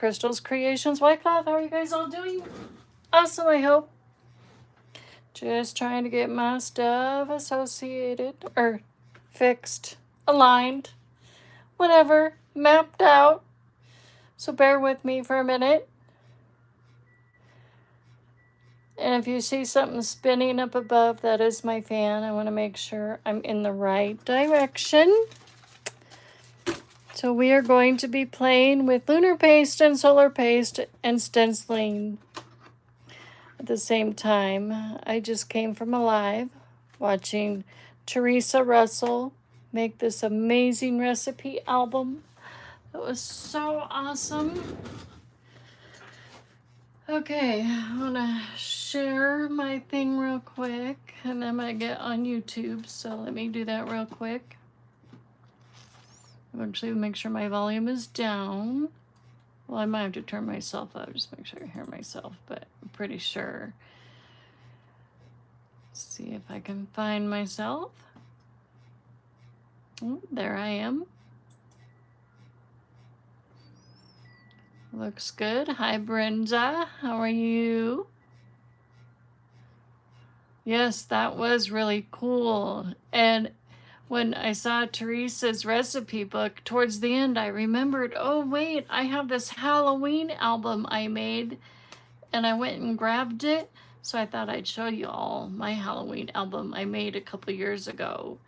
Crystal's Creations Wyckoff. How are you guys all doing? Awesome, I hope. Just trying to get my stuff associated, or fixed, aligned, whatever, mapped out. So bear with me for a minute. And if you see something spinning up above, that is my fan. I want to make sure I'm in the right direction. So we are going to be playing with Lunar Paste and Solar Paste and stenciling at the same time. I just came from a live watching Teresa Russell make this amazing recipe album. It was so awesome. Okay, I'm gonna share my thing real quick and then I get on YouTube, so let me do that real quick. Actually, make sure my volume is down. Well, I might have to turn myself up, just make sure I hear myself, but I'm pretty sure. Let's see if I can find myself. Oh, there I am. Looks good. Hi, Brenda. How are you? Yes, that was really cool. And when I saw Teresa's recipe book, towards the end, I remembered, oh, wait, I have this Halloween album I made, and I went and grabbed it. So I thought I'd show you all my Halloween album I made a couple years ago.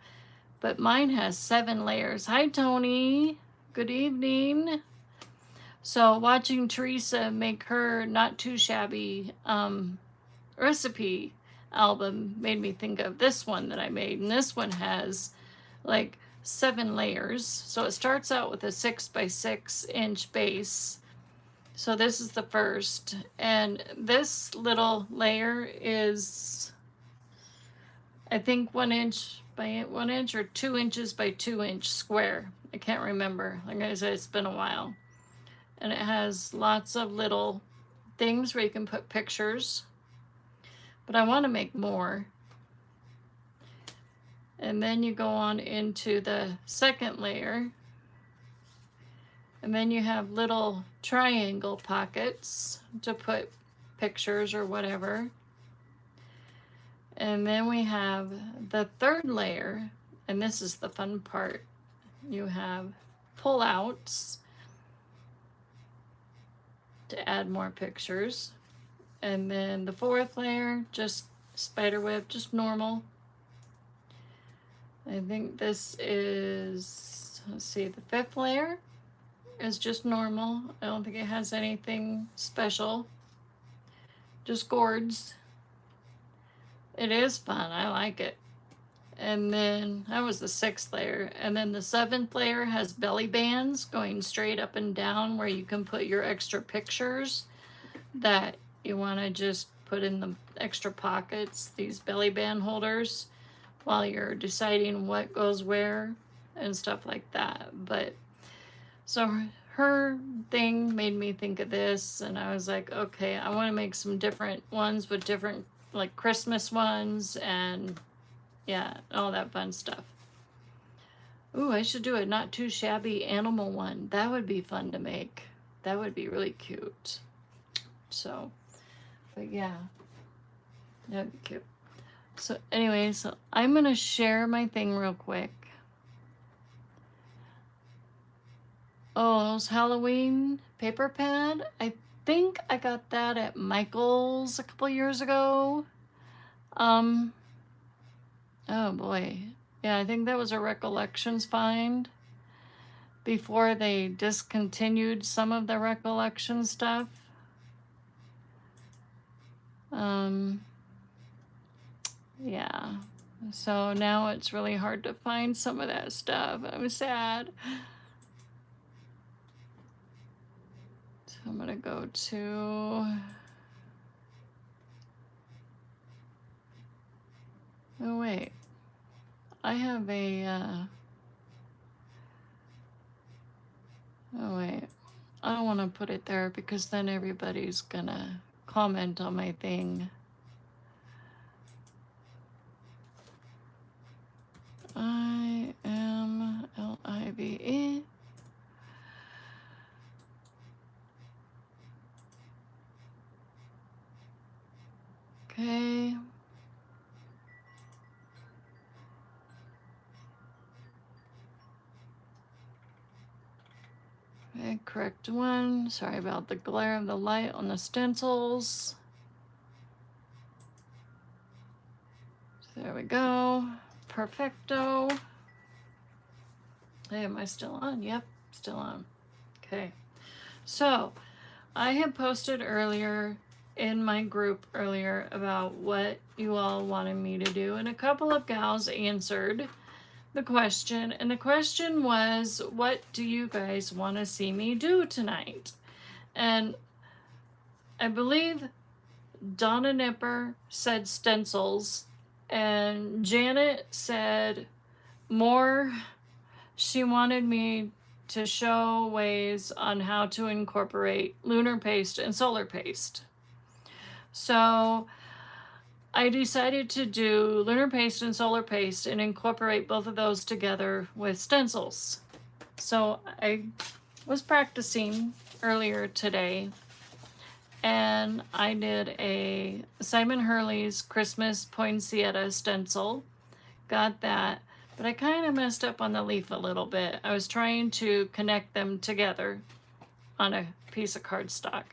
But mine has 7 layers. Hi, Tony. Good evening. So watching Teresa make her not too shabby recipe album made me think of this one that I made. And this one has like 7 layers. So it starts out with a 6x6 inch base. So this is the first. And this little layer is, I think, 1 inch by 1 inch or 2 inches by 2 inch square. I can't remember. Like I said, it's been a while. And it has lots of little things where you can put pictures. But I want to make more. And then you go on into the second layer. And then you have little triangle pockets to put pictures or whatever. And then we have the third layer. And this is the fun part. You have pull-outs to add more pictures. And then the fourth layer, just spiderweb, just normal. I think this is, let's see, the 5th layer is just normal. I don't think it has anything special. Just gourds. It is fun, I like it. And then that was the 6th layer. And then the 7th layer has belly bands going straight up and down where you can put your extra pictures that you want to just put in the extra pockets, these belly band holders, while you're deciding what goes where and stuff like that. But so her thing made me think of this, and I was like, okay, I want to make some different ones with different, like Christmas ones and yeah, all that fun stuff. Ooh, I should do a not too shabby animal one. That would be fun to make. That would be really cute. So, but yeah, that'd be cute. So anyway, so I'm going to share my thing real quick. Oh, those Halloween paper pad. I think I got that at Michael's a couple years ago. Oh boy. Yeah, I think that was a Recollections find before they discontinued some of the Recollection stuff. Yeah. So now it's really hard to find some of that stuff. I'm sad. So I'm gonna go to, oh wait, I have a, oh wait, I don't want to put it there because then everybody's gonna comment on my thing. I am LIVE. Okay. Okay, correct one. Sorry about the glare of the light on the stencils. There we go. Perfecto. Hey, am I still on? Yep, still on. Okay. So, I had posted earlier in my group earlier about what you all wanted me to do, and a couple of gals answered the question, and the question was, what do you guys want to see me do tonight? And I believe Donna Nipper said stencils, and Janet said more. She wanted me to show ways on how to incorporate lunar paste and solar paste. So I decided to do lunar paste and solar paste and incorporate both of those together with stencils. So I was practicing earlier today, and I did a Simon Hurley's Christmas poinsettia stencil. Got that, but I kind of messed up on the leaf a little bit. I was trying to connect them together on a piece of cardstock.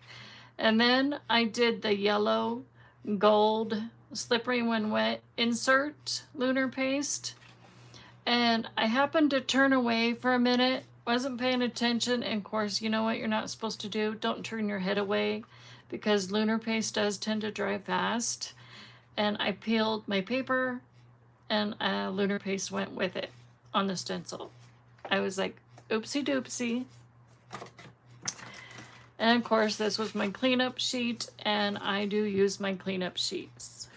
And then I did the yellow gold slippery when wet insert lunar paste, and I happened to turn away for a minute, wasn't paying attention, and of course, you know what you're not supposed to do? Don't turn your head away, because lunar paste does tend to dry fast. And I peeled my paper, and lunar paste went with it on the stencil. I was like, oopsie doopsie. And of course, this was my cleanup sheet, and I do use my cleanup sheets.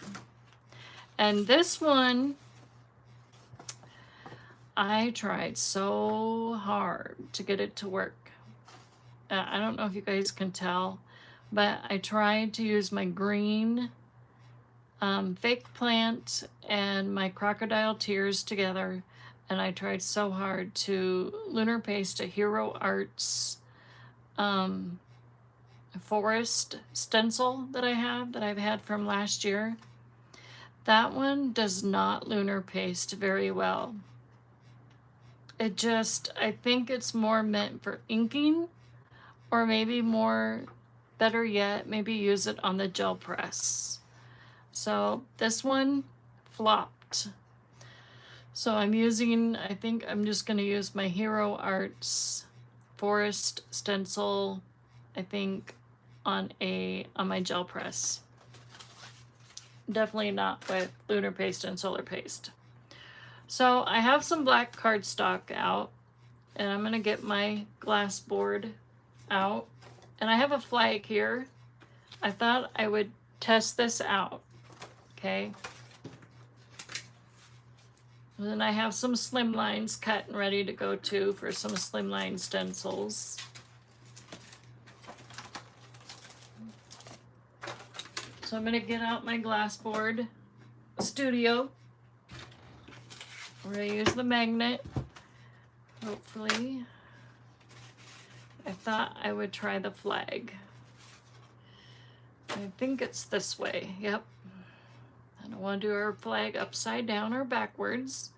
And this one, I tried so hard to get it to work. I don't know if you guys can tell, but I tried to use my green fake plant and my crocodile tears together, and I tried so hard to lunar paste a Hero Arts forest stencil that I've had from last year. That one does not lunar paste very well. It just, I think it's more meant for inking, or maybe better yet, maybe use it on the gel press. So this one flopped. So I think I'm just going to use my Hero Arts forest stencil, I think, on my gel press. Definitely not with lunar paste and solar paste. So I have some black cardstock out, and I'm going to get my glass board out. And I have a flag here. I thought I would test this out. Okay. And then I have some slimlines cut and ready to go too for some slimline stencils. So I'm going to get out my glass board studio. We're going to use the magnet, hopefully. I thought I would try the flag. I think it's this way, yep. I don't want to do our flag upside down or backwards.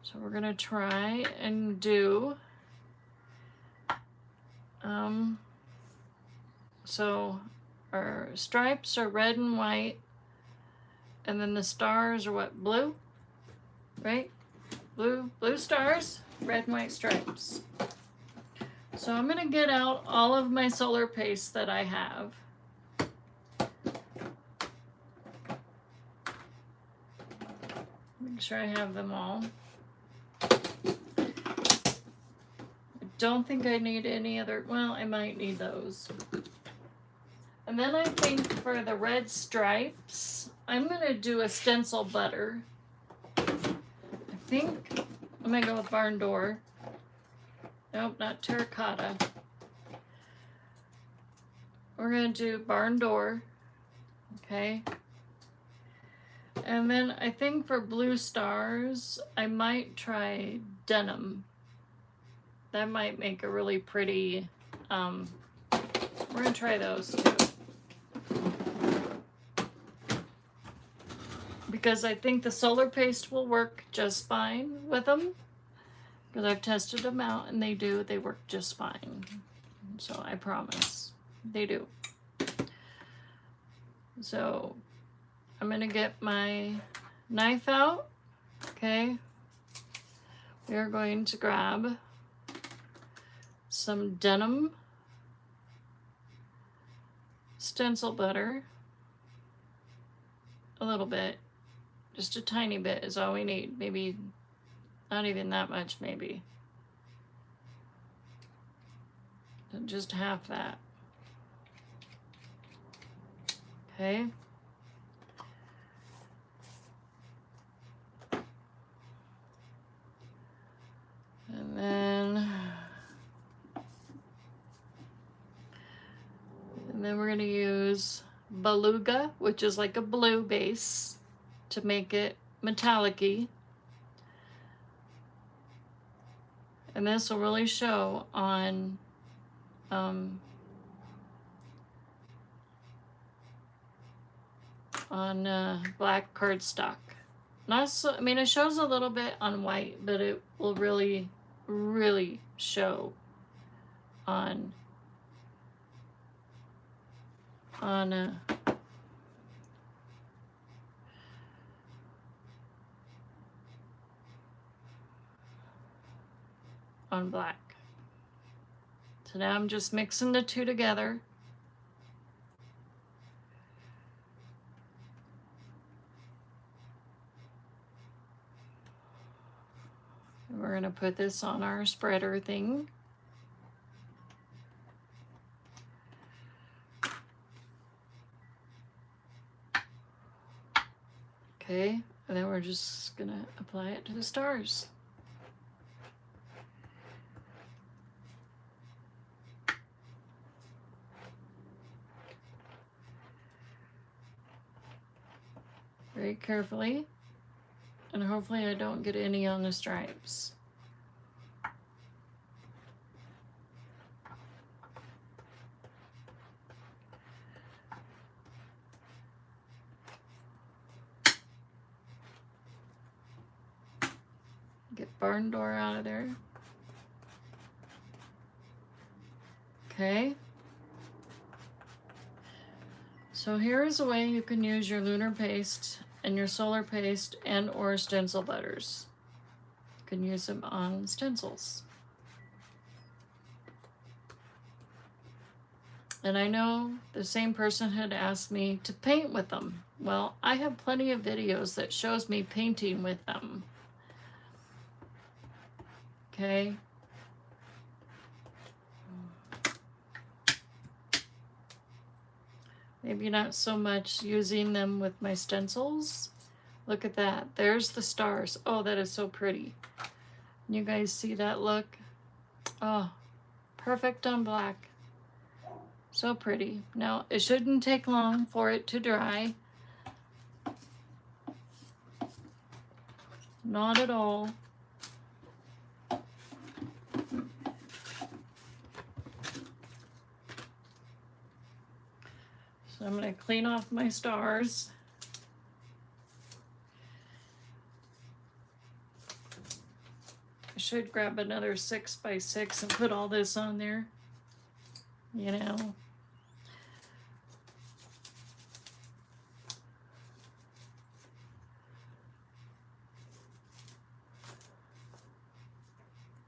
So we're going to try and do, so our stripes are red and white, and then the stars are what, blue, right? Blue stars, red and white stripes. So I'm going to get out all of my solar paste that I have. Make sure I have them all. I don't think I need any other, well, I might need those. And then I think for the red stripes, I'm going to do a stencil butter. I think I'm going to go with barn door. Nope, not terracotta. We're going to do barn door. Okay. And then I think for blue stars, I might try denim. That might make a really pretty, we're gonna try those too. Because I think the solar paste will work just fine with them. Because I've tested them out and they work just fine. So I promise, they do. So I'm gonna get my knife out, okay? We are going to grab some denim stencil butter, a little bit, just a tiny bit is all we need, maybe not even that much, maybe. Just half that. Okay. And then we're going to use Beluga, which is like a blue base, to make it metallic-y. And this will really show on black cardstock. Not so, I mean, it shows a little bit on white, but it will really, really show on black. So now I'm just mixing the two together. And we're going to put this on our spreader thing. Okay, and then we're just going to apply it to the stars. Very carefully, and hopefully I don't get any on the stripes. Get barn door out of there. Okay. So here is a way you can use your lunar paste and your solar paste and or stencil butters. You can use them on stencils. And I know the same person had asked me to paint with them. Well, I have plenty of videos that shows me painting with them. Okay. Maybe not so much using them with my stencils. Look at that. There's the stars. Oh, that is so pretty. You guys see that look? Oh, perfect on black. So pretty. Now, it shouldn't take long for it to dry. Not at all. So I'm going to clean off my stars. I should grab another 6x6 and put all this on there, you know.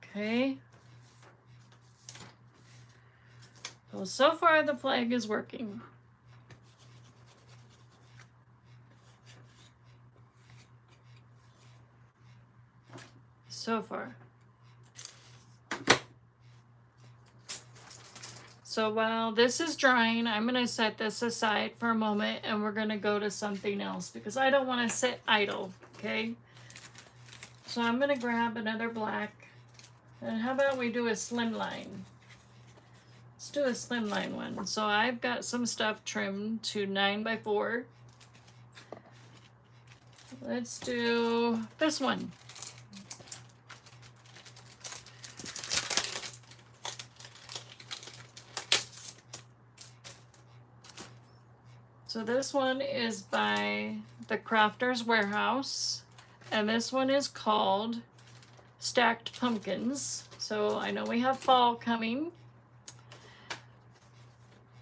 Okay. Well, so far the flag is working. So far. So while this is drying, I'm going to set this aside for a moment and we're going to go to something else because I don't want to sit idle, okay? So I'm going to grab another black. And how about we do a slimline? Let's do a slimline one. So I've got some stuff trimmed to 9x4. Let's do this one. So this one is by the Crafter's Warehouse, and this one is called Stacked Pumpkins. So I know we have fall coming.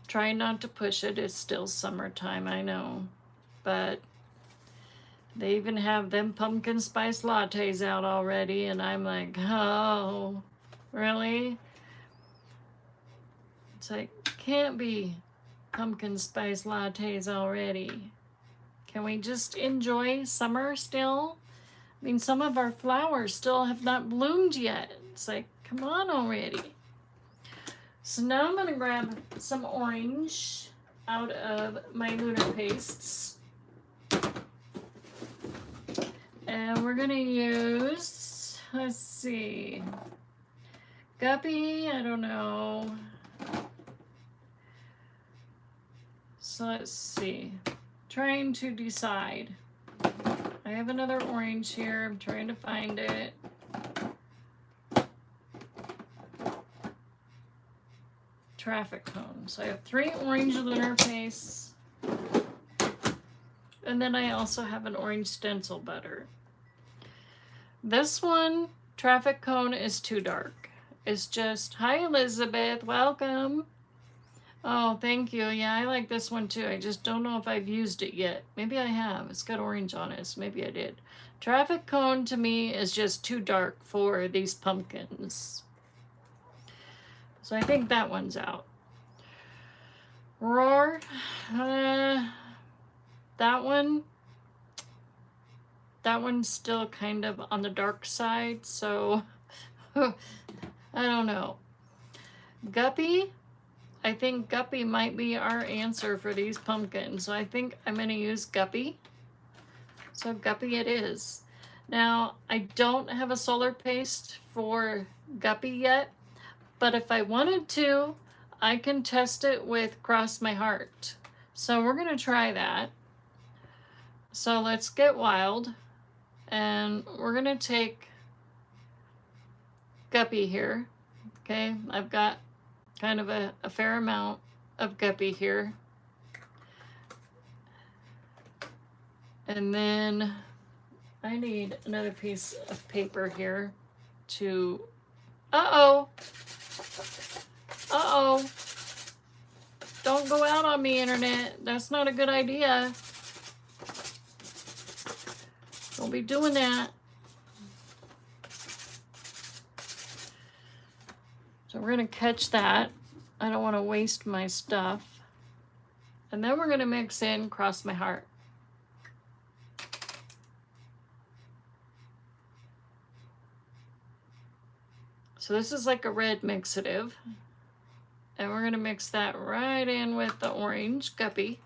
Trying not to push it. It's still summertime, I know. But they even have them pumpkin spice lattes out already, and I'm like, oh, really? It's like, can't be pumpkin spice lattes already. Can we just enjoy summer still? I mean, some of our flowers still have not bloomed yet. It's like, come on already. So now I'm going to grab some orange out of my Lunar pastes. And we're going to use, let's see, Guppy, I don't know. So let's see, trying to decide. I have another orange here, I'm trying to find it. Traffic cone. So I have 3 orange Lunar pastes. And then I also have an orange stencil butter. This one, traffic cone, is too dark. It's just, hi Elizabeth, welcome. Oh, thank you. Yeah, I like this one too. I just don't know if I've used it yet. Maybe I have. It's got orange on it, so maybe I did. Traffic cone to me is just too dark for these pumpkins. So I think that one's out. Roar, that one's still kind of on the dark side, so I don't know. Guppy, I think Guppy might be our answer for these pumpkins, so I think I'm going to use Guppy. So Guppy it is. Now, I don't have a solar paste for Guppy yet, but if I wanted to, I can test it with Cross My Heart. So we're going to try that. So let's get wild. And we're going to take Guppy here. Okay, I've got kind of a fair amount of Guppy here. And then I need another piece of paper here to... Uh-oh! Uh-oh! Don't go out on me, Internet. That's not a good idea. Don't be doing that. So we're going to catch that. I don't want to waste my stuff. And then we're going to mix in Cross My Heart. So this is like a red mixative. And we're going to mix that right in with the orange Guppy.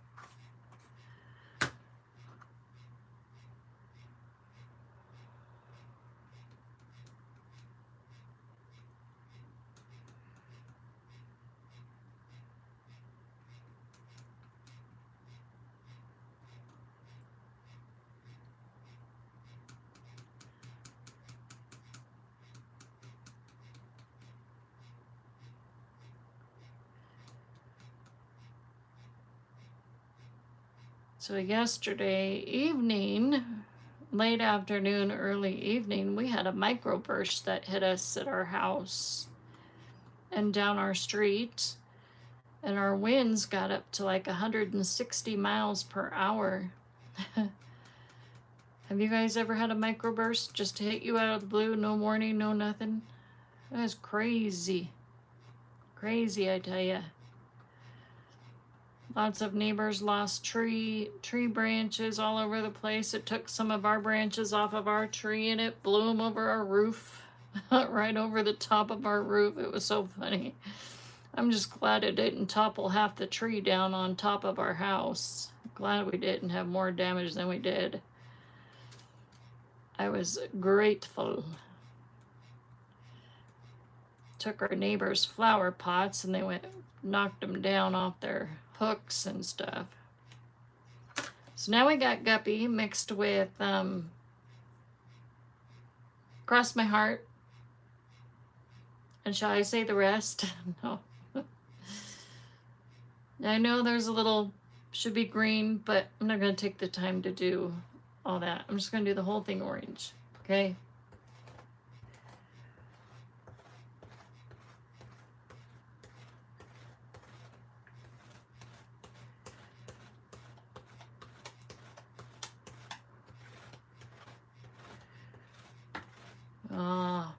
So yesterday evening, late afternoon, early evening, we had a microburst that hit us at our house and down our street. And our winds got up to like 160 miles per hour. Have you guys ever had a microburst just to hit you out of the blue? No warning, no nothing? That is crazy. Crazy, I tell you. Lots of neighbors lost tree branches all over the place. It took some of our branches off of our tree and it blew them over our roof. Right over the top of our roof. It was so funny. I'm just glad it didn't topple half the tree down on top of our house. Glad we didn't have more damage than we did. I was grateful. Took our neighbors' flower pots and they knocked them down off their hooks and stuff. So now we got Guppy mixed with Cross My Heart. And shall I say the rest? No. I know there's a little should be green, but I'm not going to take the time to do all that. I'm just going to do the whole thing orange. Okay. Ah,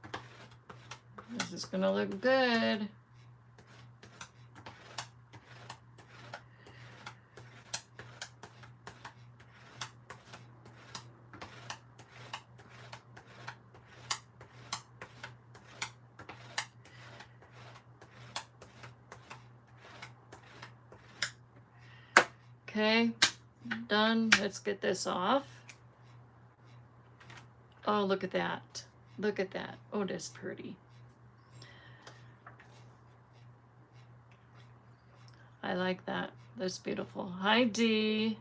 this is going to look good. Okay, done. Let's get this off. Oh, look at that. Look at that. Oh, that's pretty. I like that. That's beautiful. Hi, Dee.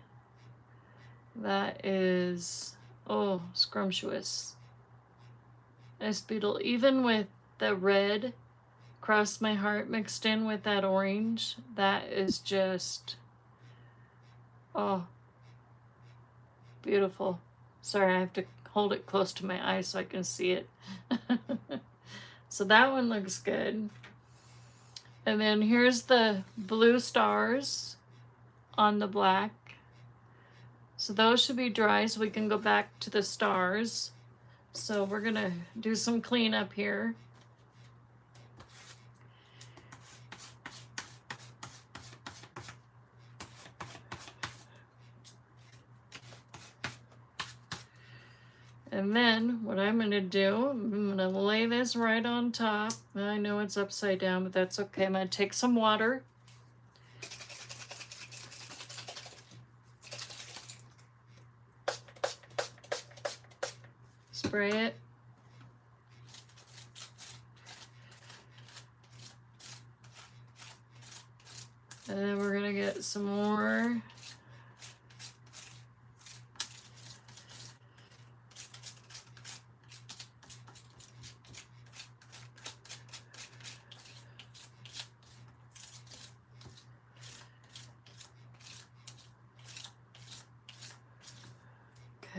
That is, oh, scrumptious. That's beautiful. Even with the red cross my heart mixed in with that orange, that is just, oh, beautiful. Sorry, I have to hold it close to my eye so I can see it. So that one looks good. And then here's the blue stars on the black. So those should be dry so we can go back to the stars. So we're gonna do some cleanup here. And then what I'm going to do, I'm going to lay this right on top. I know it's upside down, but that's okay. I'm going to take some water. Spray it. And then we're going to get some more.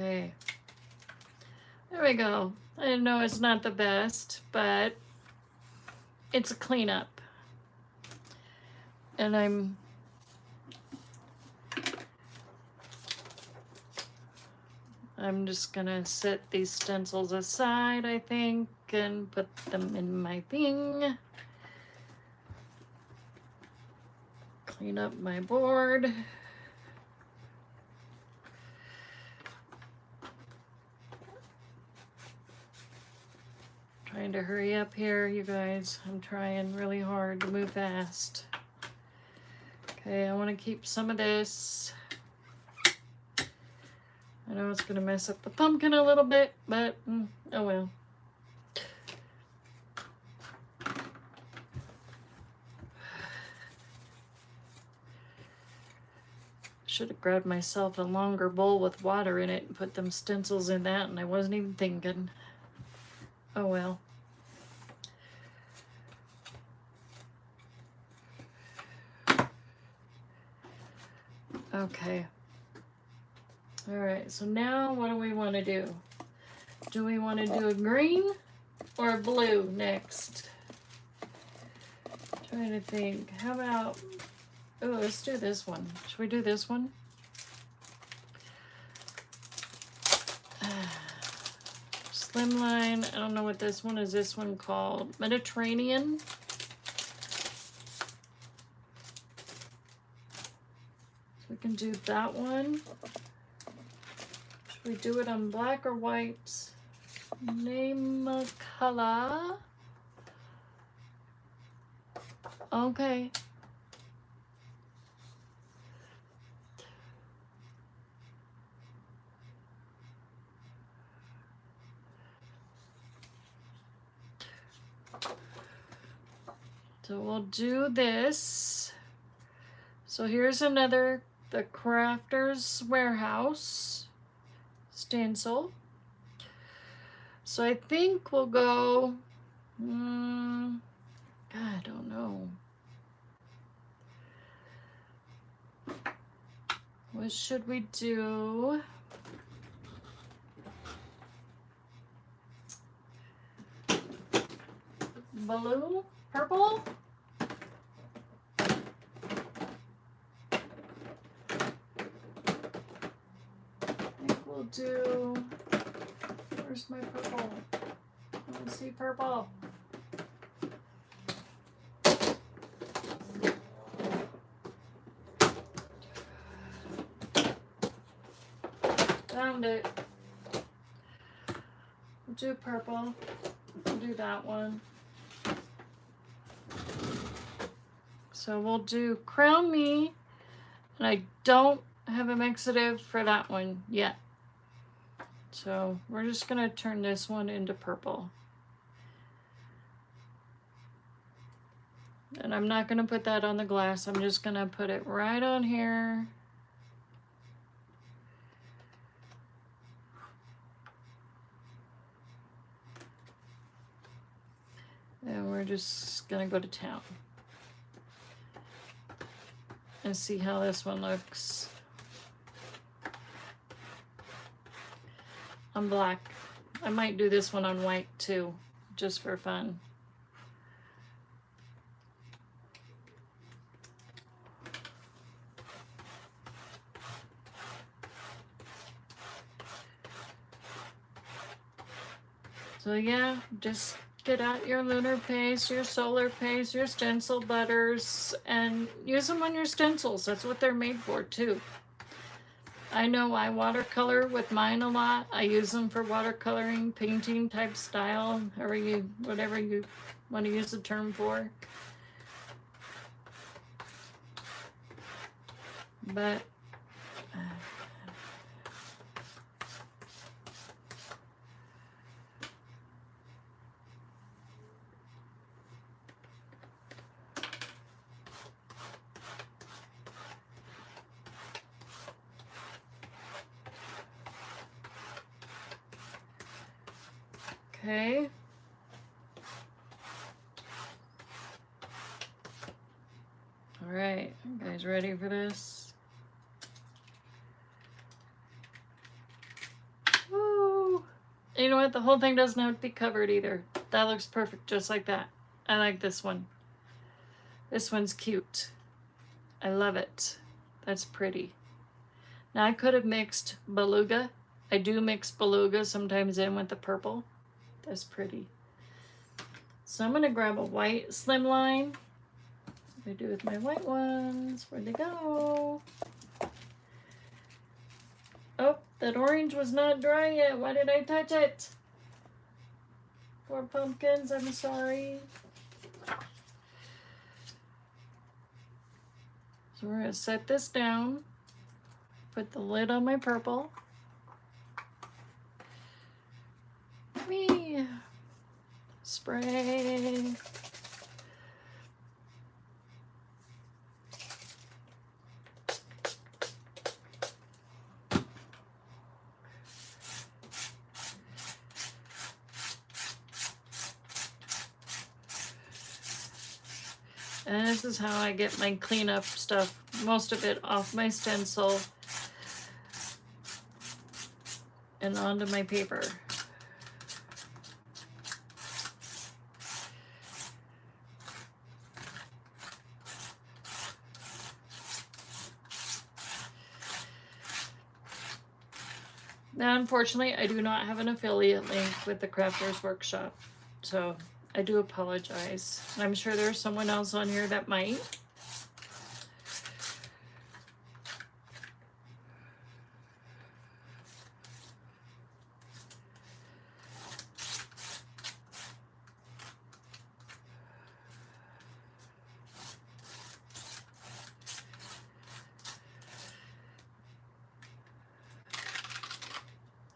Okay, there we go. I know it's not the best, but it's a cleanup. And I'm just gonna set these stencils aside, I think, and put them in my thing. Clean up my board. Trying to hurry up here, you guys. I'm trying really hard to move fast. Okay, I want to keep some of this. I know it's going to mess up the pumpkin a little bit, but oh well. Should have grabbed myself a longer bowl with water in it and put them stencils in that, and I wasn't even thinking. Oh well. Okay. All right, so now what do we want to do? Do we want to do a green or a blue next? Trying to think. How about, oh, let's do this one. Should we do this one? Slimline. I don't know what this one is. This one called Mediterranean. We can do that one. Should we do it on black or white? Name a color. Okay. So we'll do this. So here's another, the Crafter's Warehouse stencil. So I think we'll go, God, I don't know. What should we do? Blue? Purple? I think we'll do, where's my purple? I want to see purple. Found it. We'll do purple. We'll do that one. So we'll do Crown Me, and I don't have a mixative for that one yet. So we're just gonna turn this one into purple. And I'm not gonna put that on the glass, I'm just gonna put it right on here. And we're just gonna go to town. And see how this one looks. On black. I might do this one on white too, just for fun. So yeah, just get out your lunar paste, your solar paste, your stencil butters, and use them on your stencils. That's what they're made for too. I know I watercolor with mine a lot. I use them for watercoloring, painting type style, or whatever you want to use the term for. But okay. All right, you guys ready for this? Woo! You know what? The whole thing doesn't have to be covered either. That looks perfect just like that. I like this one. This one's cute. I love it. That's pretty. Now I could have mixed beluga. I do mix beluga sometimes in with the purple. That's pretty. So I'm gonna grab a white slimline. What do I do with my white ones? Where'd they go? Oh, that orange was not dry yet. Why did I touch it? Poor pumpkins, I'm sorry. So we're gonna set this down. Put the lid on my purple. Whee! Spray. And this is how I get my cleanup stuff, most of it off my stencil and onto my paper. Now, unfortunately, I do not have an affiliate link with the Crafters Workshop, so I do apologize. I'm sure there's someone else on here that might.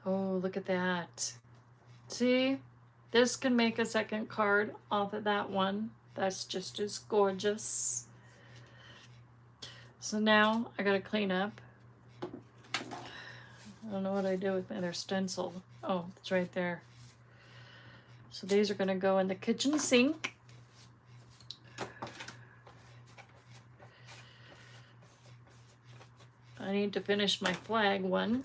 Oh, look at that. See? This can make a second card off of that one. That's just as gorgeous. So now I gotta clean up. I don't know what I do with my other stencil. Oh, it's right there. So these are gonna go in the kitchen sink. I I need to finish my flag one.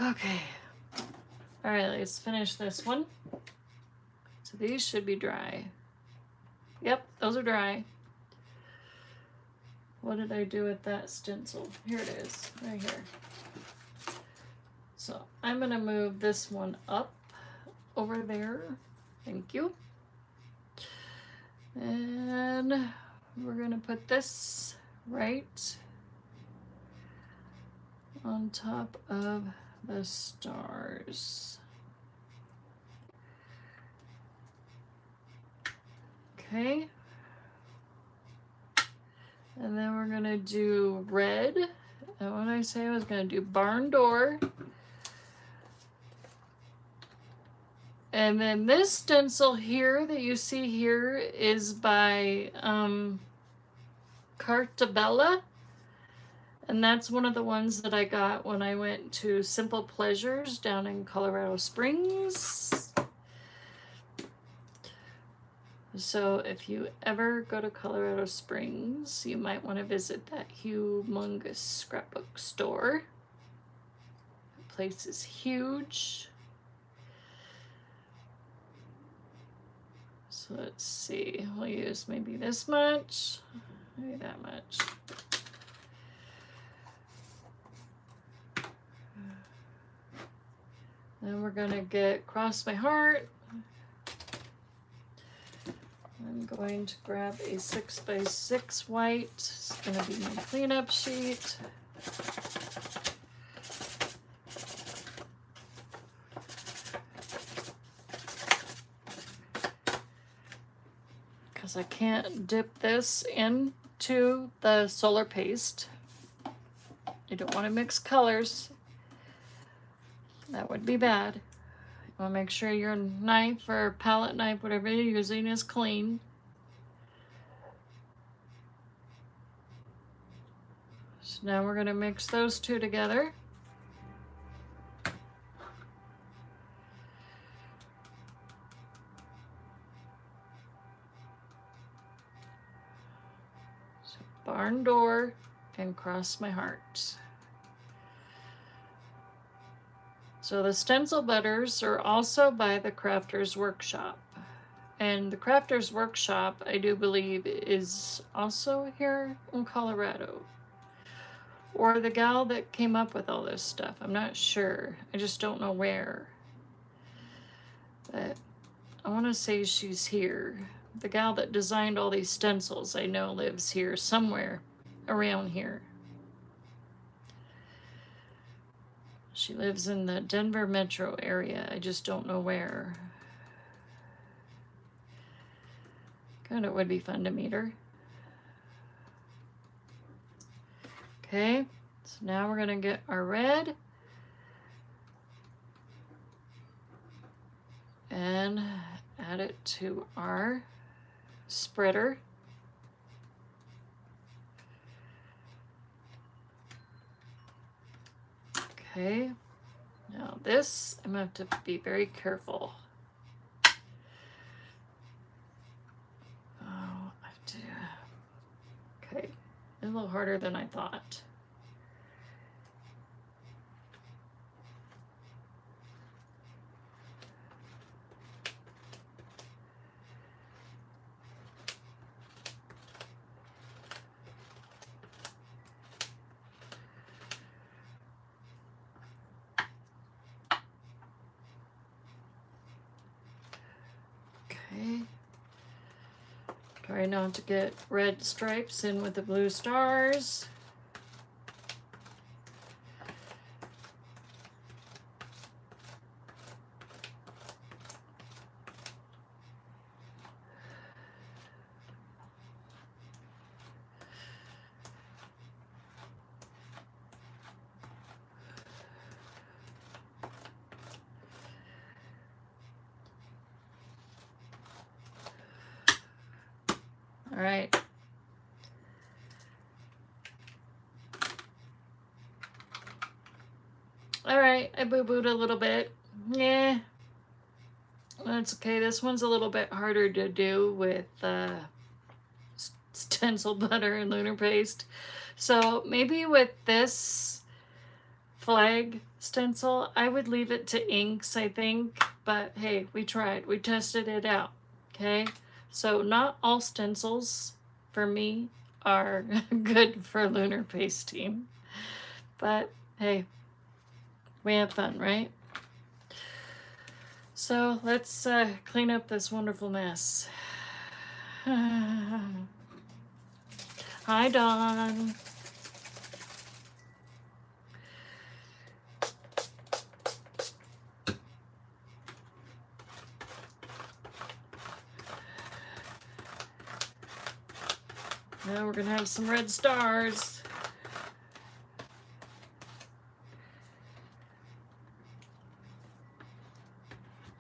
Okay. All right, let's finish this one. So these should be dry. Yep, those are dry. What did I do with that stencil? Here it is, right here. So I'm gonna move this one up over there. Thank you. And we're gonna put this right on top of the stars. Okay. And then we're gonna do red. And what I say I was gonna do barn door. And then this stencil here that you see here is by Cartabella. And that's one of the ones that I got when I went to Simple Pleasures down in Colorado Springs. So if you ever go to Colorado Springs, you might want to visit that humongous scrapbook store. The place is huge. So let's see, we'll use maybe this much, maybe that much. Then we're gonna get Cross My Heart. I'm going to grab a 6x6 white. It's gonna be my cleanup sheet. Because I can't dip this into the solar paste. You don't want to mix colors. That would be bad. You want to make sure your knife or palette knife, whatever you're using, is clean. So now we're going to mix those two together. So barn door and Cross My Heart. So the stencil butters are also by the Crafters Workshop. And the Crafters Workshop, I do believe, is also here in Colorado. Or the gal that came up with all this stuff. I'm not sure. I just don't know where. But I want to say she's here. The gal that designed all these stencils, I know, lives here somewhere around here. She lives in the Denver metro area. I just don't know where. God, it would be fun to meet her. Okay, so now we're gonna get our red. And add it to our spreader. Okay, now this, I'm gonna have to be very careful. Oh, I have to, okay, a little harder than I thought. Okay. Try not to get red stripes in with the blue stars. All right. All right, I boo-booed a little bit. Yeah, That's okay. This one's a little bit harder to do with stencil butter and lunar paste. So maybe with this flag stencil, I would leave it to inks, I think. But hey, we tried. We tested it out. Okay? So not all stencils for me are good for lunar pasting. But hey, we have fun, right? So let's clean up this wonderful mess. Hi, Dawn. Now we're gonna have some red stars.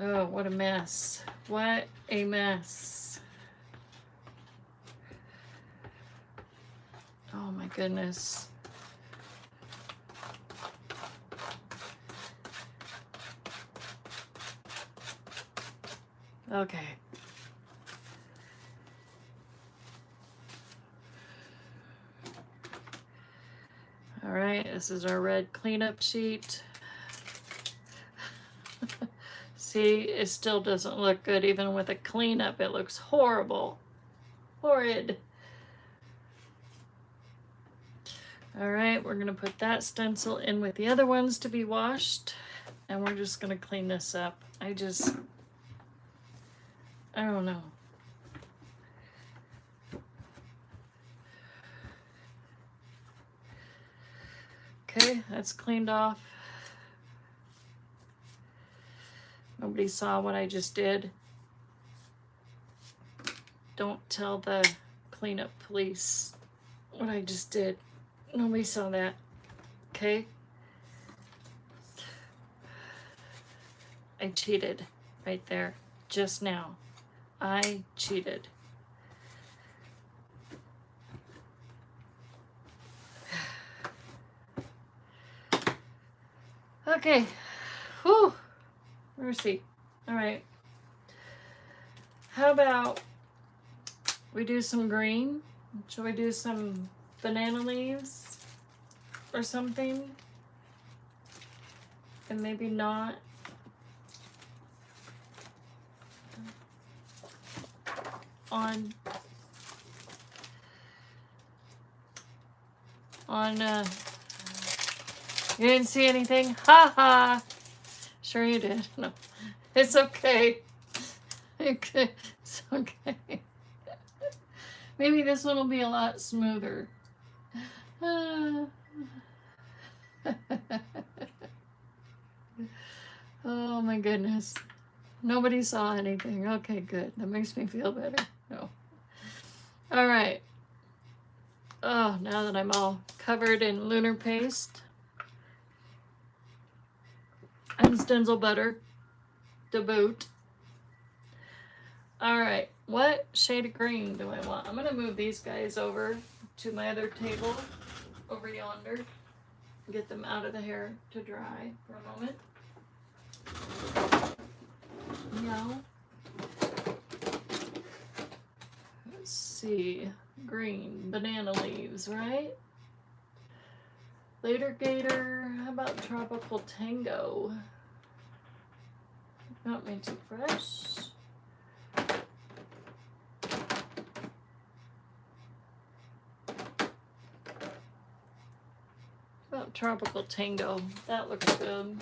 Oh, what a mess. What a mess. Oh my goodness. Okay. All right, this is our red cleanup sheet. See, it still doesn't look good. Even with a cleanup, it looks horrible. Horrid. All right, we're gonna put that stencil in with the other ones to be washed. And we're just gonna clean this up. I don't know. Okay, that's cleaned off. Nobody saw what I just did. Don't tell the cleanup police what I just did. Nobody saw that. Okay? I cheated right there just now. I cheated. Okay. Whew. Mercy. All right. How about we do some green? Shall we do some banana leaves or something? And maybe not. You didn't see anything? Ha ha! Sure you did. No, it's okay. It's okay. Maybe this one will be a lot smoother. Oh my goodness. Nobody saw anything. Okay, good. That makes me feel better. No. All right. Oh, now that I'm all covered in lunar paste and stencil butter to boot. All right, what shade of green do I want? I'm gonna move these guys over to my other table over yonder. Get them out of the hair to dry for a moment. No. Let's see. Green, banana leaves, right? Later Gator, how about Tropical Tango? Not made too fresh. About Tropical Tango, that looks good.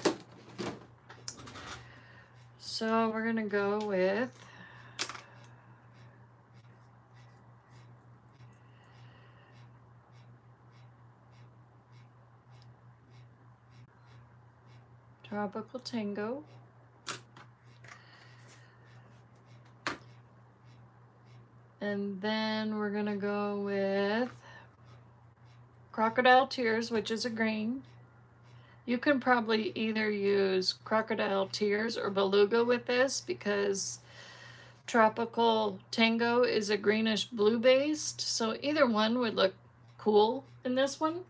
So we're gonna go with Tropical Tango. And then we're gonna go with Crocodile Tears, which is a green. You can probably either use Crocodile Tears or Beluga with this because Tropical Tango is a greenish blue based. So either one would look cool in this one.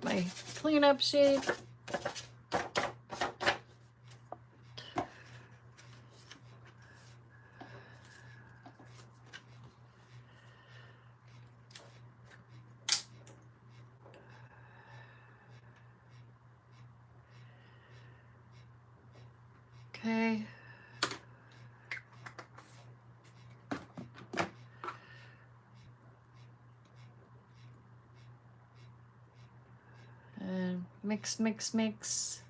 my cleanup sheet. Okay. And mix, mix, mix.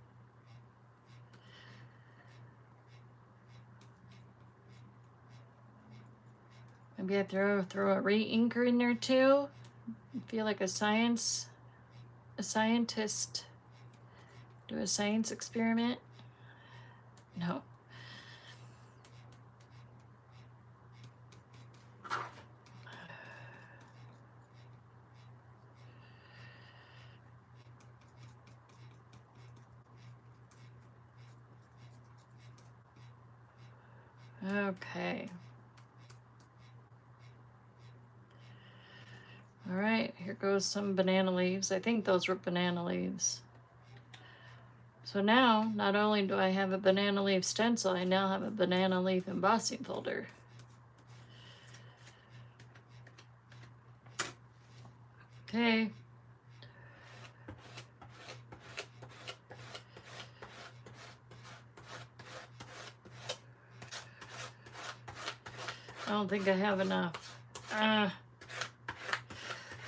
Maybe I throw a re-inker in there too. I feel like a scientist. Do a science experiment. No. Okay. All right, here goes some banana leaves. I think those were banana leaves. So now, not only do I have a banana leaf stencil, I now have a banana leaf embossing folder. Okay. I don't think I have enough. But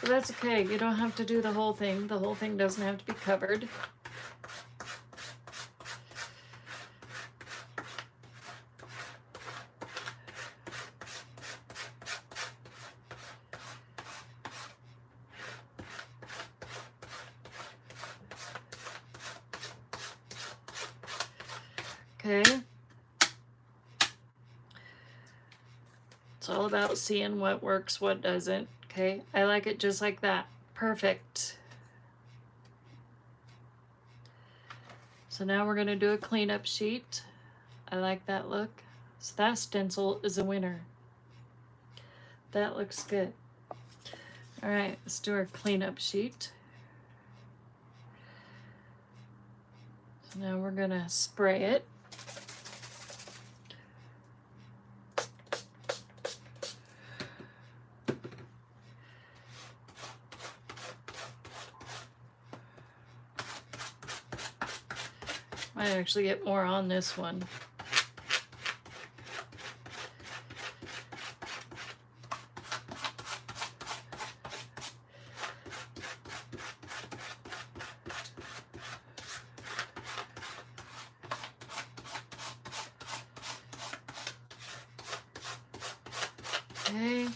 that's okay. You don't have to do the whole thing. The whole thing doesn't have to be covered. Okay. It's all about seeing what works, what doesn't. Okay, I like it just like that. Perfect. So now we're gonna do a cleanup sheet. I like that look. So that stencil is a winner. That looks good. All right, let's do our cleanup sheet. So now we're gonna spray it. Might actually get more on this one. Okay.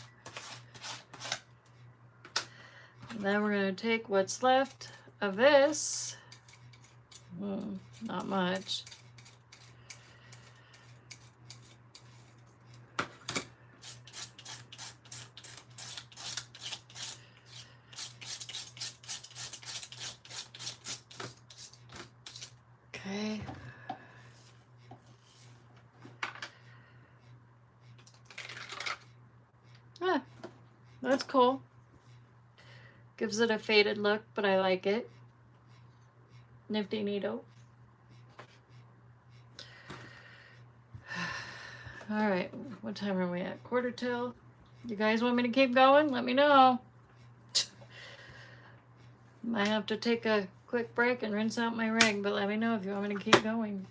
And then we're going to take what's left of this. Not much. Okay. That's cool. Gives it a faded look, but I like it. Nifty neato. All right, what time are we at? Quarter till. You guys want me to keep going? Let me know. Might have to take a quick break and rinse out my rig, but let me know if you want me to keep going.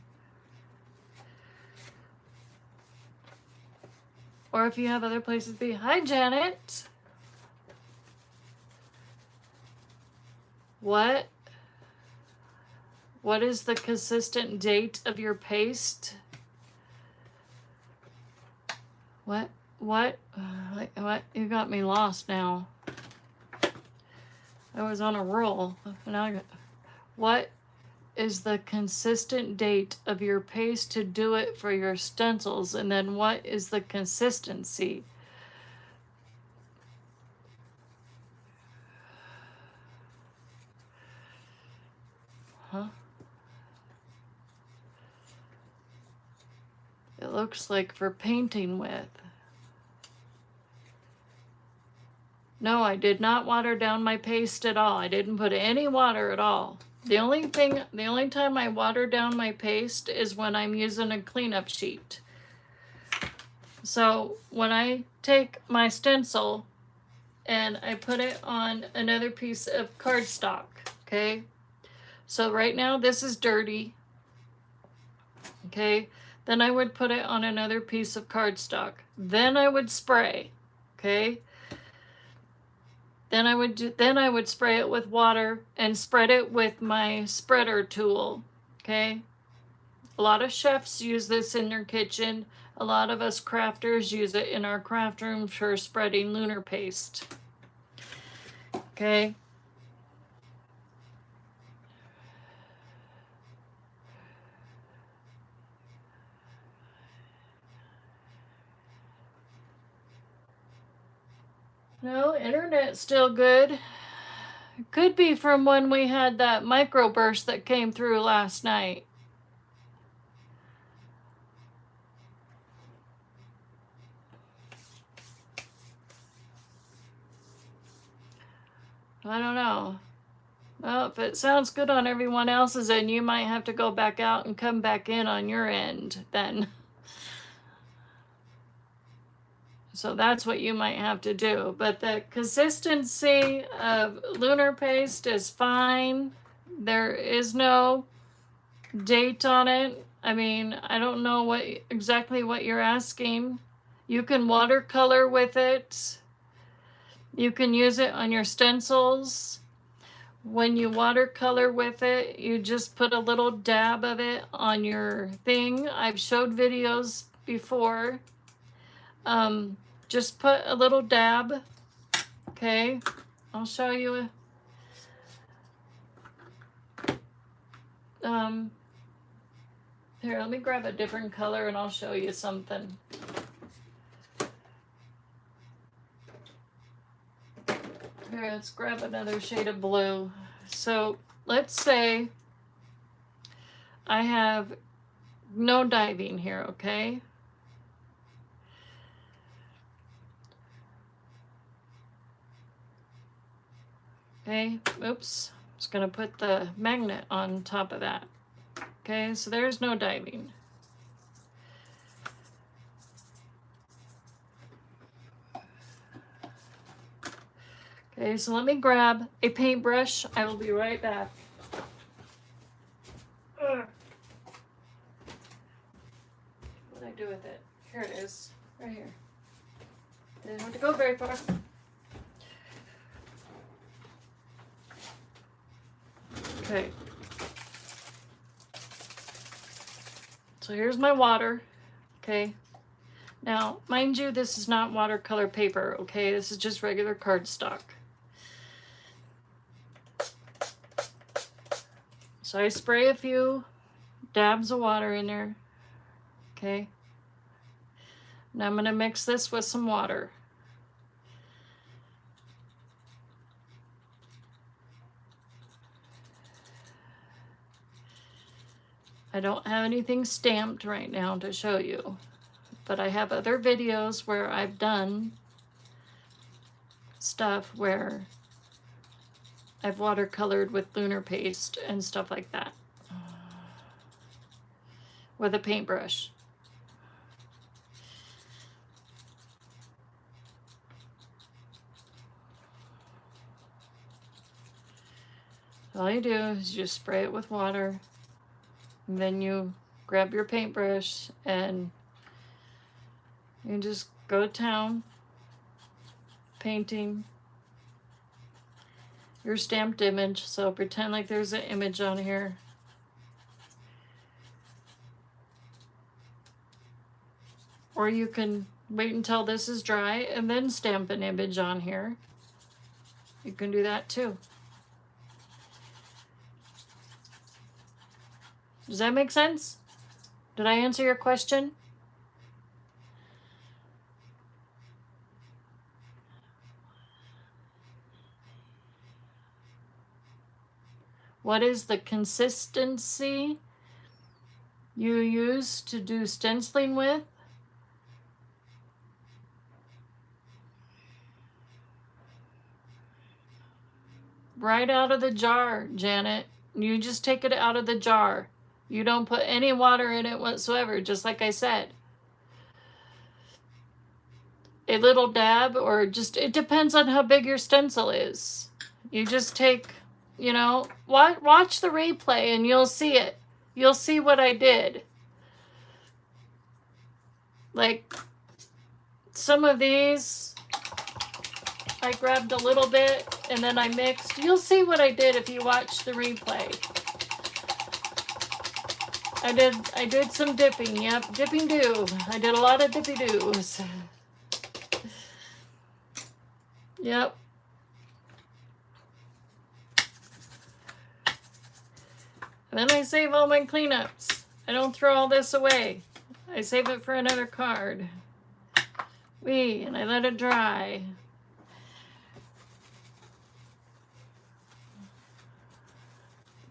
Or if you have other places to be. Hi, Janet. What is the consistent date of your paste? What? What? You got me lost now. I was on a roll. Now I got... What is the consistent date of your paste to do it for your stencils? And then what is the consistency? Huh? It looks like for painting with. No, I did not water down my paste at all. I didn't put any water at all. The only time I water down my paste is when I'm using a cleanup sheet. So when I take my stencil and I put it on another piece of cardstock, okay? So right now this is dirty, okay? Then I would put it on another piece of cardstock. Then I would spray, okay? Then I would spray it with water and spread it with my spreader tool, okay? A lot of chefs use this in their kitchen. A lot of us crafters use it in our craft room for spreading lunar paste. Okay. No, internet's still good. It could be from when we had that microburst that came through last night. I don't know. Well, if it sounds good on everyone else's end, you might have to go back out and come back in on your end then. So that's what you might have to do. But the consistency of lunar paste is fine. There is no date on it. I mean, I don't know exactly what you're asking. You can watercolor with it. You can use it on your stencils. When you watercolor with it, you just put a little dab of it on your thing. I've showed videos before. Just put a little dab. Okay, I'll show you. Here, let me grab a different color and I'll show you something. Here, let's grab another shade of blue. So let's say I have no diving here, okay? Okay, oops. Just gonna put the magnet on top of that. Okay, so there's no diving. Okay, so let me grab a paintbrush. I will be right back. What did I do with it? Here it is, right here. Didn't have to go very far. Okay. So here's my water, okay? Now, mind you, this is not watercolor paper, okay? This is just regular cardstock. So I spray a few dabs of water in there, okay? Now I'm gonna mix this with some water. I don't have anything stamped right now to show you, but I have other videos where I've done stuff where I've watercolored with lunar paste and stuff like that with a paintbrush. All you do is just spray it with water. And then you grab your paintbrush and you just go to town painting your stamped image. So pretend like there's an image on here. Or you can wait until this is dry and then stamp an image on here. You can do that too. Does that make sense? Did I answer your question? What is the consistency you use to do stenciling with? right out of the jar, Janet. You just take it out of the jar. You don't put any water in it whatsoever, just like I said. A little dab, or just, it depends on how big your stencil is. You just take, you know, watch the replay and you'll see it. You'll see what I did. Like, some of these, I grabbed a little bit and then I mixed. You'll see what I did if you watch the replay. I did some dipping. Yep, dipping do. I did a lot of dippy doos. Yep. And then I save all my cleanups. I don't throw all this away. I save it for another card. And I let it dry.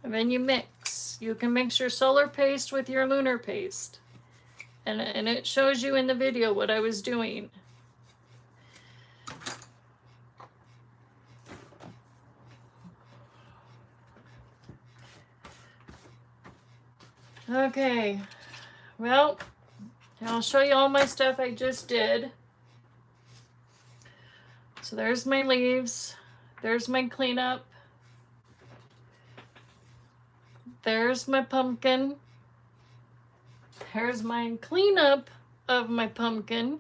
And then you mix. You can mix your solar paste with your lunar paste. And it shows you in the video what I was doing. Okay, well, I'll show you all my stuff I just did. So there's my leaves, there's my cleanup, there's my pumpkin, there's my cleanup of my pumpkin,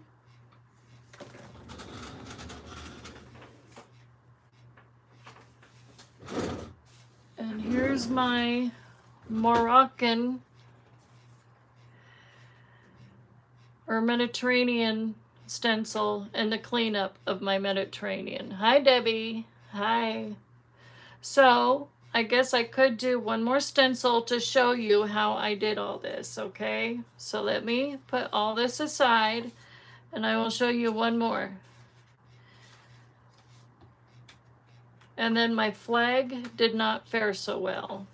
and here's my Moroccan or Mediterranean stencil and the cleanup of my Mediterranean. Hi, Debbie. Hi. So I guess I could do one more stencil to show you how I did all this, okay? So let me put all this aside and I will show you one more. And then my flag did not fare so well.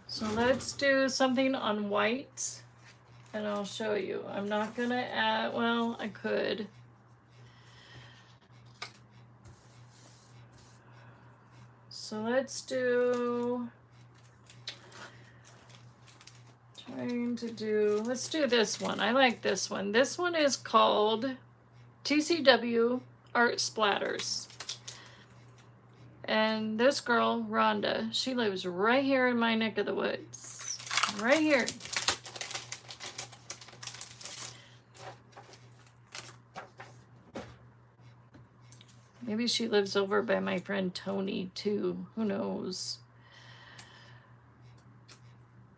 So let's do something on white, and I'll show you. I'm not gonna add, well, I could. So let's do, let's do this one. I like this one. This one is called TCW Art Splatters. And this girl, Rhonda, she lives right here in my neck of the woods. Right here. Maybe she lives over by my friend Tony, too. Who knows?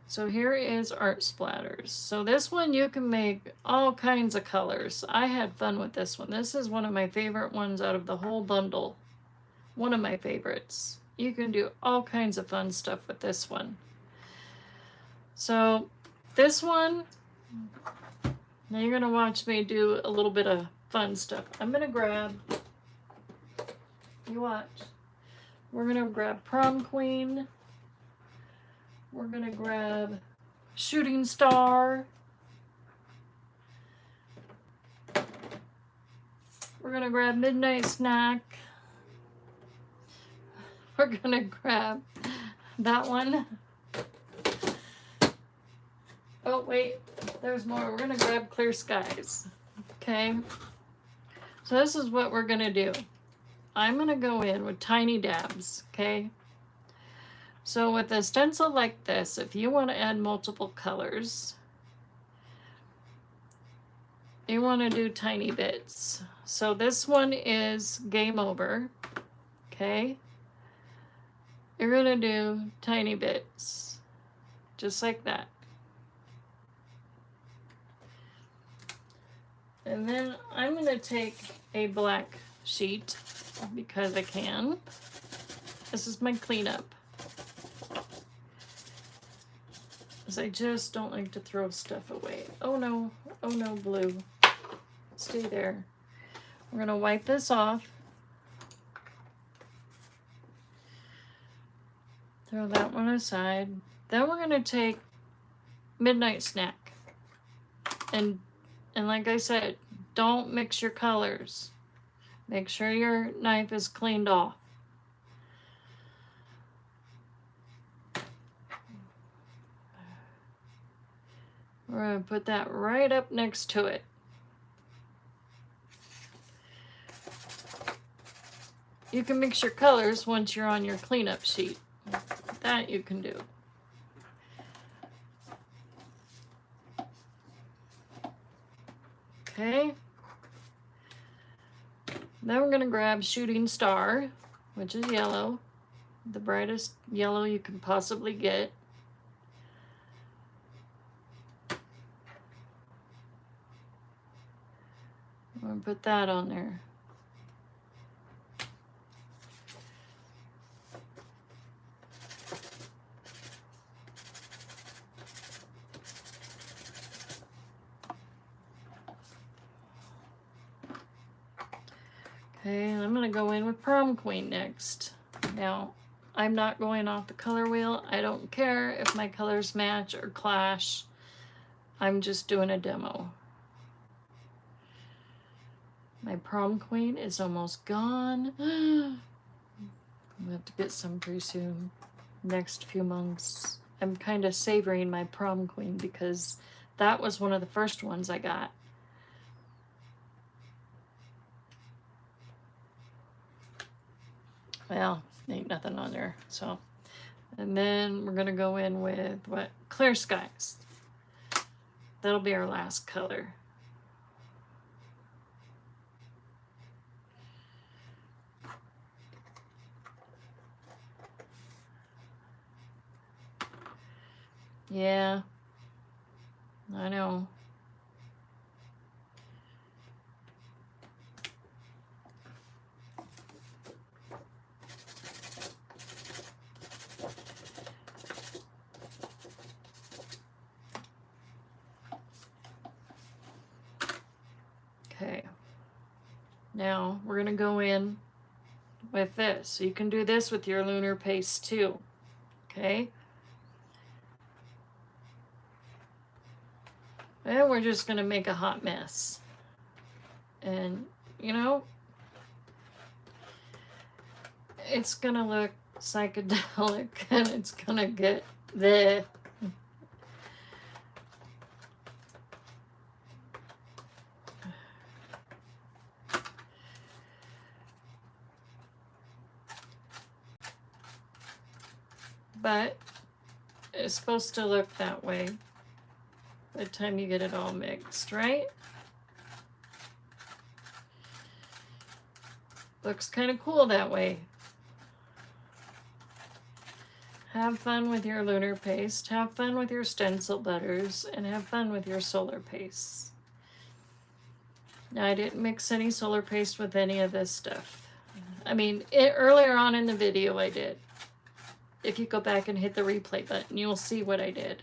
So here is Art Splatters. So this one you can make all kinds of colors. I had fun with this one. This is one of my favorite ones out of the whole bundle. One of my favorites. You can do all kinds of fun stuff with this one. So this one, now you're gonna watch me do a little bit of fun stuff. I'm gonna grab, you watch. We're gonna grab Prom Queen. We're gonna grab Shooting Star. We're gonna grab Midnight Snack. We're gonna grab that one. Oh, wait, there's more. We're gonna grab Clear Skies. Okay. So this is what we're gonna do. I'm gonna go in with tiny dabs, okay? So with a stencil like this, if you want to add multiple colors, you want to do tiny bits. So this one is Game Over, okay? You're gonna do tiny bits, just like that. And then I'm gonna take a black sheet because I can. This is my cleanup. Because I just don't like to throw stuff away. Oh no, blue. Stay there. We're gonna wipe this off. Throw that one aside. Then we're gonna take Midnight Snack. And like I said, Don't mix your colors. Make sure your knife is cleaned off. We're going to put that right up next to it. You can mix your colors once you're on your cleanup sheet. That you can do. Okay. Then we're going to grab Shooting Star, which is yellow, the brightest yellow you can possibly get. I'm going to put that on there. Okay, I'm going to go in with Prom Queen next. Now, I'm not going off the color wheel. I don't care if my colors match or clash. I'm just doing a demo. My Prom Queen is almost gone. I'm going to have to get some pretty soon. Next few months. I'm kind of savoring my Prom Queen because that was one of the first ones I got. Well, ain't nothing on there, so. And then we're gonna go in with what? Clear Skies. That'll be our last color. Yeah, I know. Okay, now we're going to go in with this. So you can do this with your lunar paste too, okay? And we're just going to make a hot mess. And, you know, it's going to look psychedelic and it's going to get the... But it's supposed to look that way by the time you get it all mixed, right? Looks kind of cool that way. Have fun with your lunar paste, have fun with your stencil butters, and have fun with your solar paste. Now, I didn't mix any solar paste with any of this stuff. I mean, earlier on in the video I did. If you go back and hit the replay button, you'll see what I did.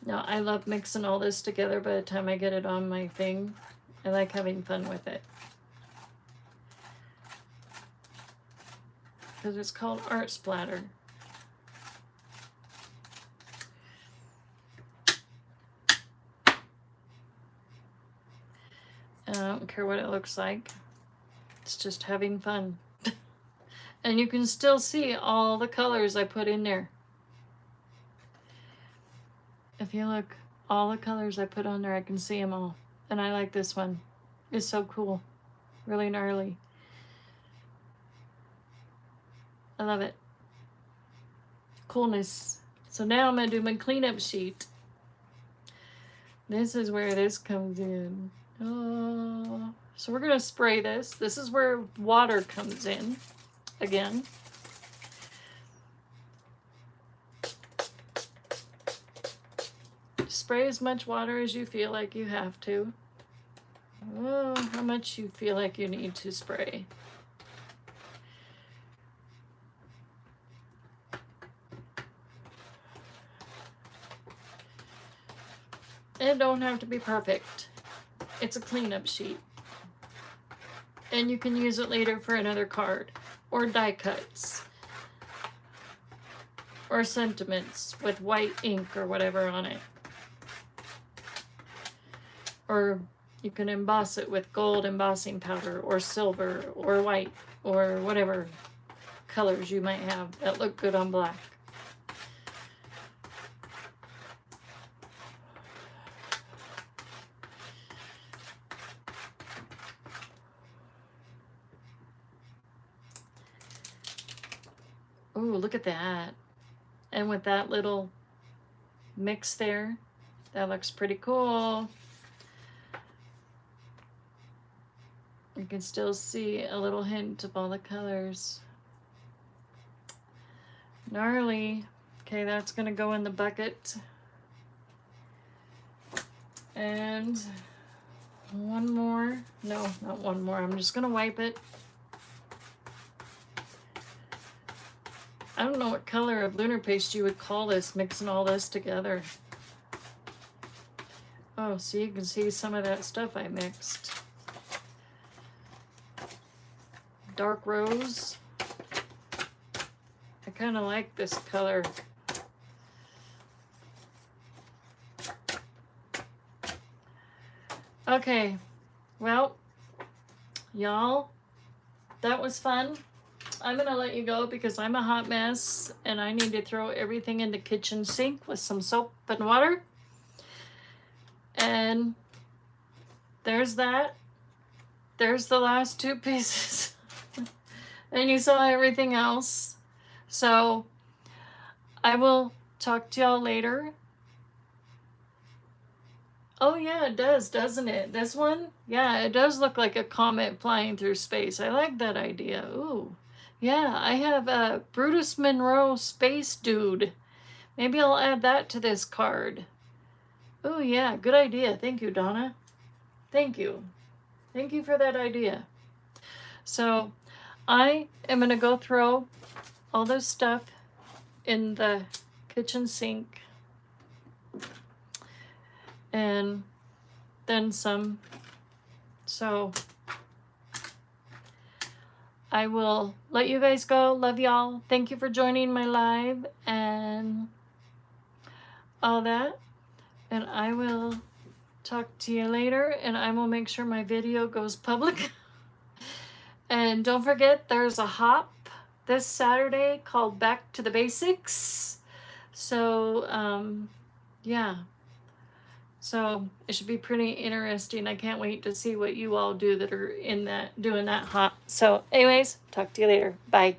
Now, I love mixing all this together by the time I get it on my thing. I like having fun with it. Because it's called Art Splatter. And I don't care what it looks like. It's just having fun. And you can still see all the colors I put in there. If you look, all the colors I put on there, I can see them all. And I like this one. It's so cool. Really gnarly. I love it. Coolness. So now I'm going to do my cleanup sheet. This is where this comes in. Oh. So we're going to spray this. This is where water comes in again. Spray as much water as you feel like you have to. Oh, how much you feel like you need to spray. It don't have to be perfect. It's a cleanup sheet. And you can use it later for another card or die cuts. or sentiments with white ink or whatever on it. Or you can emboss it with gold embossing powder or silver or white or whatever colors you might have that look good on black. Ooh, look at that. And with that little mix there, that looks pretty cool. You can still see a little hint of all the colors. Gnarly. Okay, that's gonna go in the bucket. And one more. No, not one more. I'm just gonna wipe it. I don't know what color of lunar paste you would call this, mixing all this together. Oh, so you can see some of that stuff I mixed. Dark rose. I kind of like this color. Okay, well, y'all, that was fun. I'm gonna let you go because I'm a hot mess and I need to throw everything in the kitchen sink with some soap and water. And there's that. There's the last two pieces. And you saw everything else. So I will talk to y'all later. Oh yeah, it does, doesn't it? This one? Yeah, it does look like a comet flying through space. I like that idea. Ooh. Yeah, I have a Brutus Monroe space dude. Maybe I'll add that to this card. Oh yeah, good idea. Thank you, Donna. Thank you. Thank you for that idea. So I am going to go throw all this stuff in the kitchen sink. And then some. So I will let you guys go. Love y'all. Thank you for joining my live and all that. And I will talk to you later, and I will make sure my video goes public. And don't forget, there's a hop this Saturday called Back to the Basics. So, yeah. So it should be pretty interesting. I can't wait to see what you all do that are in that, doing that hop. So anyways, talk to you later. Bye.